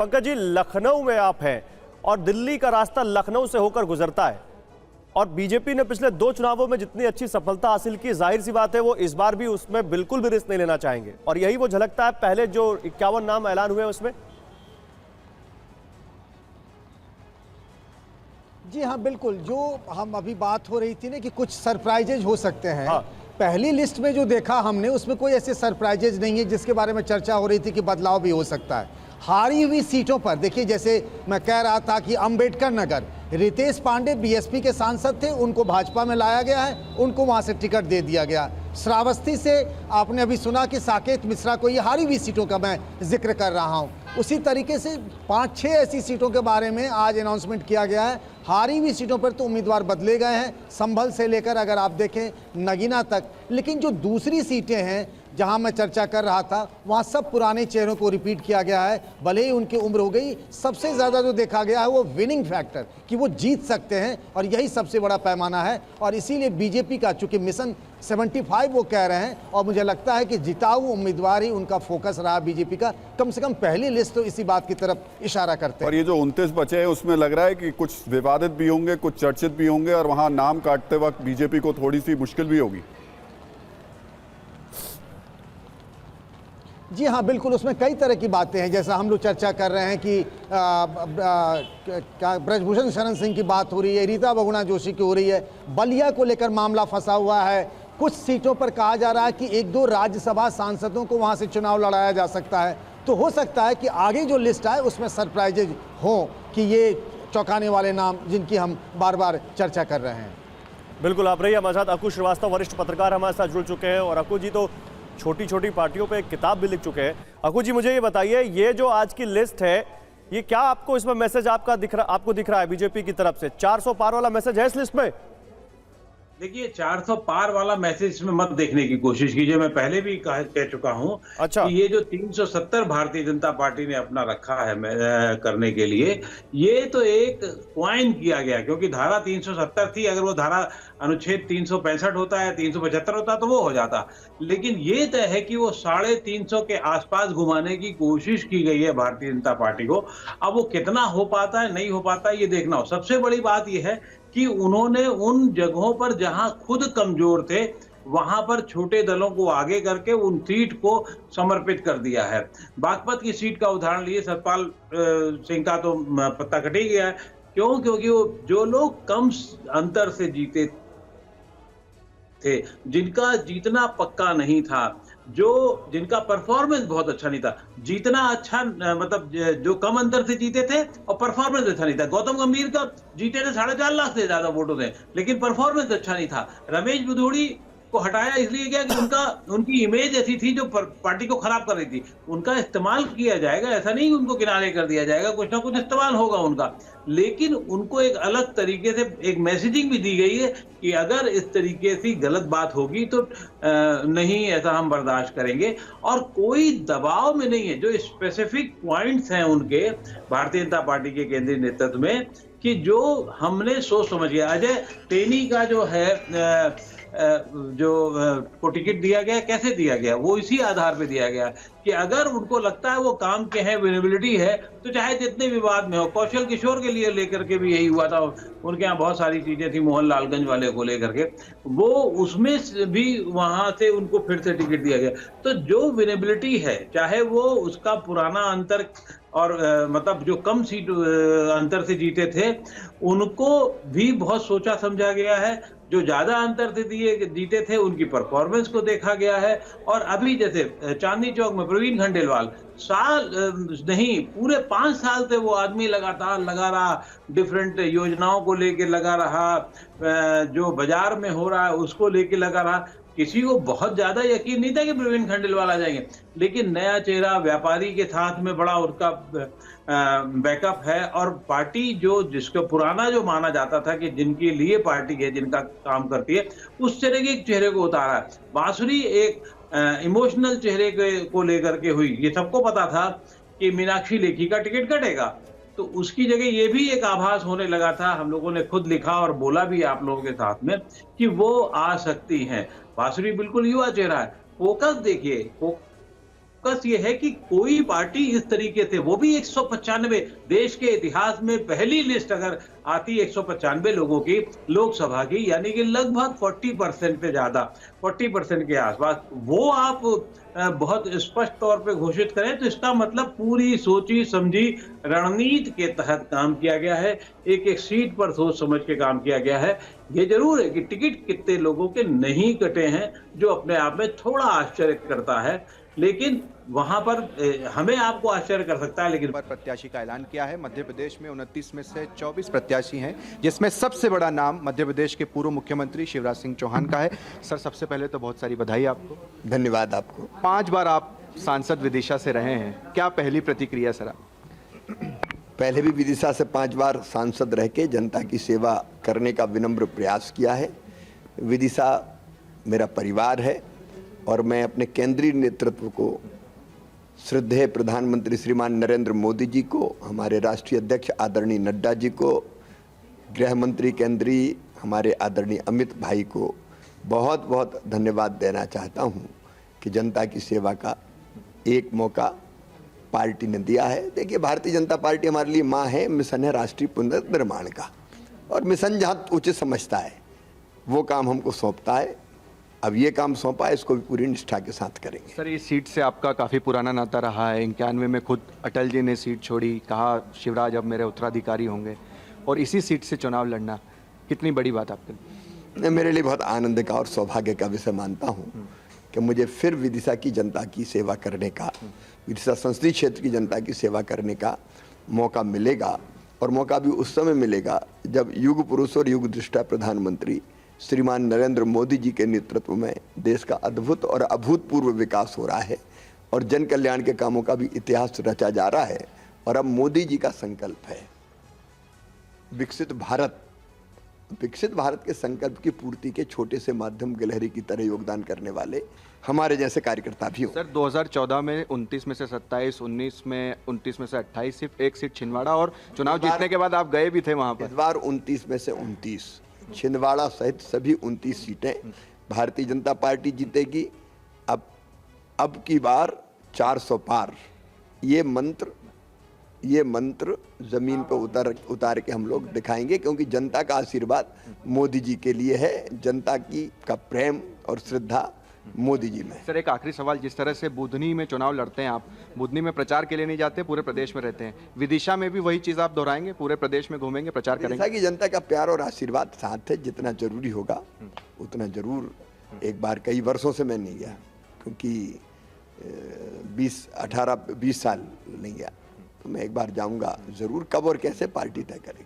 पंकज जी, लखनऊ में आप हैं और दिल्ली का रास्ता लखनऊ से होकर गुजरता है और बीजेपी ने पिछले 2 चुनावों में जितनी अच्छी सफलता हासिल की, जाहिर सी बात है वो इस बार भी उसमें बिल्कुल भी रिस्क नहीं लेना चाहेंगे और यही वो झलकता है पहले जो 51 नाम ऐलान हुए उसमें। जी हाँ, बिल्कुल। जो हम अभी बात हो रही थी ना कि कुछ सरप्राइजेज हो सकते हैं, हाँ। पहली लिस्ट में जो देखा हमने उसमें कोई ऐसे सरप्राइजेज नहीं है जिसके बारे में चर्चा हो रही थी कि बदलाव भी हो सकता है। हारी हुई सीटों पर देखिए, जैसे मैं कह रहा था कि अंबेडकर नगर, रितेश पांडे बीएसपी के सांसद थे, उनको भाजपा में लाया गया है, उनको वहां से टिकट दे दिया गया। श्रावस्ती से आपने अभी सुना कि साकेत मिश्रा को, ये हारी हुई सीटों का मैं जिक्र कर रहा हूं। उसी तरीके से 5-6 ऐसी सीटों के बारे में आज अनाउंसमेंट किया गया है। हारी हुई सीटों पर तो उम्मीदवार बदले गए हैं, संभल से लेकर अगर आप देखें नगीना तक, लेकिन जो दूसरी सीटें हैं जहां मैं चर्चा कर रहा था वहां सब पुराने चेहरों को रिपीट किया गया है, भले ही उनकी उम्र हो गई। सबसे ज़्यादा जो देखा गया है वो विनिंग फैक्टर, कि वो जीत सकते हैं और यही सबसे बड़ा पैमाना है। और इसीलिए बीजेपी का चूंकि मिशन 75 वो कह रहे हैं और मुझे लगता है कि जिताऊ उम्मीदवार ही उनका फोकस रहा बीजेपी का, कम से कम पहली लिस्ट तो इसी बात की तरफ इशारा करते हैं। और ये जो 29 बचे हैं उसमें लग रहा है कि कुछ विवादित भी होंगे, कुछ चर्चित भी होंगे और वहां नाम काटते वक्त बीजेपी को थोड़ी सी मुश्किल भी होगी। जी हाँ, बिल्कुल। उसमें कई तरह की बातें हैं, जैसा हम लोग चर्चा कर रहे हैं कि ब्रजभूषण शरण सिंह की बात हो रही है, रीता बहुगुणा जोशी की हो रही है, बलिया को लेकर मामला फंसा हुआ है। कुछ सीटों पर कहा जा रहा है कि 1-2 राज्यसभा सांसदों को वहां से चुनाव लड़ाया जा सकता है। तो हो सकता है कि आगे जो लिस्ट आए उसमें सरप्राइजेज हों, कि ये चौंकाने वाले नाम जिनकी हम बार बार चर्चा कर रहे हैं। बिल्कुल, आप रही हमारे साथ अकु श्रीवास्तव, वरिष्ठ पत्रकार हमारे साथ जुड़ चुके हैं और अकु जी तो छोटी छोटी पार्टियों पे एक किताब भी लिख चुके हैं। अकु जी, मुझे ये बताइए, ये जो आज की लिस्ट है, ये क्या आपको इसमें मैसेज आपको दिख रहा है बीजेपी की तरफ से? 400 पार वाला मैसेज है इस लिस्ट में? देखिए, 400 पार वाला मैसेज इसमें मत देखने की कोशिश कीजिए। मैं पहले भी कह चुका हूं अच्छा। कि ये जो 370 भारतीय जनता पार्टी ने अपना रखा है करने के लिए, ये तो एक क्वाइन किया गया, क्योंकि धारा 370 थी। अगर वो धारा अनुच्छेद 365 होता है, 375 होता तो वो हो जाता, लेकिन ये तय है कि वो 350 के आसपास घुमाने की कोशिश की गई है भारतीय जनता पार्टी को। अब वो कितना हो पाता है, नहीं हो पाता है, ये देखना हो। सबसे बड़ी बात ये है कि उन्होंने उन जगहों पर जहां खुद कमजोर थे वहां पर छोटे दलों को आगे करके उन सीट को समर्पित कर दिया है। बागपत की सीट का उदाहरण लिए, सतपाल सिंह का तो पत्ता कट ही गया है। क्यों? क्योंकि वो जो लोग कम अंतर से जीते थे, जिनका जीतना पक्का नहीं था, जिनका परफॉर्मेंस बहुत अच्छा नहीं था, जीतना अच्छा मतलब जो कम अंतर से जीते थे और परफॉर्मेंस अच्छा नहीं था। गौतम गंभीर का जीते थे 4.5 लाख से ज्यादा वोटों से, लेकिन परफॉर्मेंस अच्छा नहीं था। रमेश भदौड़ी को हटाया इसलिए क्या कि उनकी इमेज ऐसी थी जो पार्टी को खराब कर रही थी। उनका इस्तेमाल किया जाएगा, ऐसा नहीं कि उनको किनारे कर दिया जाएगा, कुछ ना कुछ इस्तेमाल होगा उनका, लेकिन उनको एक अलग तरीके से एक मैसेजिंग भी दी गई है कि अगर इस तरीके से गलत बात होगी तो नहीं, ऐसा हम बर्दाश्त करेंगे। और कोई दबाव में नहीं है, जो स्पेसिफिक पॉइंट्स हैं उनके भारतीय जनता पार्टी के केंद्रीय नेतृत्व में, कि जो हमने सोच समझ गया। अजय टेनी का जो है को टिकट दिया गया, कैसे दिया गया? वो इसी आधार पे दिया गया कि अगर उनको लगता है वो काम के हैं, विजिबिलिटी है, तो चाहे जितने विवाद में हो। कौशल किशोर के लिए लेकर के भी यही हुआ था, उनके यहाँ बहुत सारी चीजें थी, मोहन लालगंज वाले को लेकर के, वो उसमें भी वहां से उनको फिर से टिकट दिया गया। तो जो विजिबिलिटी है, चाहे वो उसका पुराना अंतर और मतलब जो कम सीट अंतर से जीते थे, उनको भी बहुत सोचा समझा गया है। जो ज्यादा अंतर से जीते थे, उनकी परफॉर्मेंस को देखा गया है। और अभी जैसे चांदनी चौक में प्रवीण खंडेलवाल, साल नहीं पूरे 5 साल से वो आदमी लगातार लगा रहा, डिफरेंट योजनाओं को लेके लगा रहा, जो बाजार में हो रहा है उसको लेके लगा रहा। किसी को बहुत ज्यादा यकीन नहीं था कि प्रवीण खंडेलवाल आ जाएंगे, लेकिन नया चेहरा, व्यापारी के साथ में बड़ा उसका बैकअप है। और पार्टी जिसको पुराना जो माना जाता था कि जिनके लिए पार्टी है, जिनका काम करती है, उस तरह के एक चेहरे को उतारा है। बांसुरी एक इमोशनल चेहरे को लेकर के हुई। ये सबको पता था कि मीनाक्षी लेखी का टिकट कटेगा, तो उसकी जगह ये भी एक आभास होने लगा था। हम लोगों ने खुद लिखा और बोला भी आप लोगों के साथ में कि वो आ सकती हैं। बांसुरी बिल्कुल युवा चेहरा है। फोकस देखिए, फोकस ये है कि कोई पार्टी इस तरीके से, वो भी 195, देश के इतिहास में पहली लिस्ट अगर आती 195 लोगों की लोकसभा की, यानी कि लगभग 40% से ज्यादा, 40% के आसपास, वो आप बहुत स्पष्ट तौर पे घोषित करें तो इसका मतलब पूरी सोची समझी रणनीति के तहत काम किया गया है, एक एक सीट पर सोच समझ के काम किया गया है। ये जरूर है कि टिकट कितने लोगों के नहीं कटे हैं, जो अपने आप में थोड़ा आश्चर्य करता है, लेकिन वहां पर हमें आपको आश्चर्य कर सकता है, लेकिन पर प्रत्याशी का ऐलान किया है। मध्य प्रदेश में 29 में से 24 प्रत्याशी हैं, जिसमें सबसे बड़ा नाम मध्य प्रदेश के पूर्व मुख्यमंत्री शिवराज सिंह चौहान का है। सर, सबसे पहले तो बहुत सारी बधाई आपको। धन्यवाद आपको। 5 बार आप सांसद विदिशा से रहे हैं, क्या पहली प्रतिक्रिया सर? पहले भी विदिशा से 5 बार सांसद रह के जनता की सेवा करने का विनम्र प्रयास किया है। विदिशा मेरा परिवार है और मैं अपने केंद्रीय नेतृत्व को, श्रद्धेय प्रधानमंत्री श्रीमान नरेंद्र मोदी जी को, हमारे राष्ट्रीय अध्यक्ष आदरणीय नड्डा जी को, गृह मंत्री केंद्रीय हमारे आदरणीय अमित भाई को बहुत बहुत धन्यवाद देना चाहता हूं कि जनता की सेवा का एक मौका पार्टी ने दिया है। देखिए, भारतीय जनता पार्टी हमारे लिए माँ है, मिशन है राष्ट्रीय पुनर्निर्माण का, और मिशन जहाँ उचित समझता है वो काम हमको सौंपता है। अब ये काम सौंपा है, इसको भी पूरी निष्ठा के साथ करेंगे। सर, इस सीट से आपका काफ़ी पुराना नाता रहा है। 91 में खुद अटल जी ने सीट छोड़ी, कहा शिवराज अब मेरे उत्तराधिकारी होंगे, और इसी सीट से चुनाव लड़ना कितनी बड़ी बात आपके लिए? मेरे लिए बहुत आनंद का और सौभाग्य का विषय मानता हूँ कि मुझे फिर विदिशा की जनता की सेवा करने का, विदिशा संसदीय क्षेत्र की जनता की सेवा करने का मौका मिलेगा, और मौका भी उस समय मिलेगा जब युग पुरुष और युग दृष्टा प्रधानमंत्री श्रीमान नरेंद्र मोदी जी के नेतृत्व में देश का अद्भुत और अभूतपूर्व विकास हो रहा है, और जन कल्याण के कामों का भी इतिहास रचा जा रहा है। और अब मोदी जी का संकल्प है विकसित भारत। विकसित भारत के संकल्प की पूर्ति के छोटे से माध्यम गिलहरी की तरह योगदान करने वाले हमारे जैसे कार्यकर्ता भी हो। सर, 2014 में 29 में से 27, 29 में 28, सिर्फ एक सीट छिंदवाड़ा, और चुनाव जीतने के बाद आप गए भी थे वहां पर। इस बार 29 में से 29, छिंदवाड़ा सहित सभी 29 सीटें भारतीय जनता पार्टी जीतेगी। अब की बार 400 पार, ये मंत्र जमीन पर उतार के हम लोग दिखाएंगे, क्योंकि जनता का आशीर्वाद मोदी जी के लिए है, जनता का प्रेम और श्रद्धा मोदी जी में। सर, एक आखिरी सवाल, जिस तरह से बुधनी में चुनाव लड़ते हैं आप, बुधनी में प्रचार के लिए नहीं जाते, पूरे प्रदेश में रहते हैं, विदिशा में भी वही चीज़ आप दोहराएंगे, पूरे प्रदेश में घूमेंगे, प्रचार करेंगे? विदिशा की जनता का प्यार और आशीर्वाद साथ है, जितना जरूरी होगा उतना जरूर। एक बार, कई वर्षों से मैं नहीं गया, क्योंकि 20 साल नहीं गया, तो मैं एक बार जाऊंगा जरूर। कब और कैसे पार्टी तय करेगी।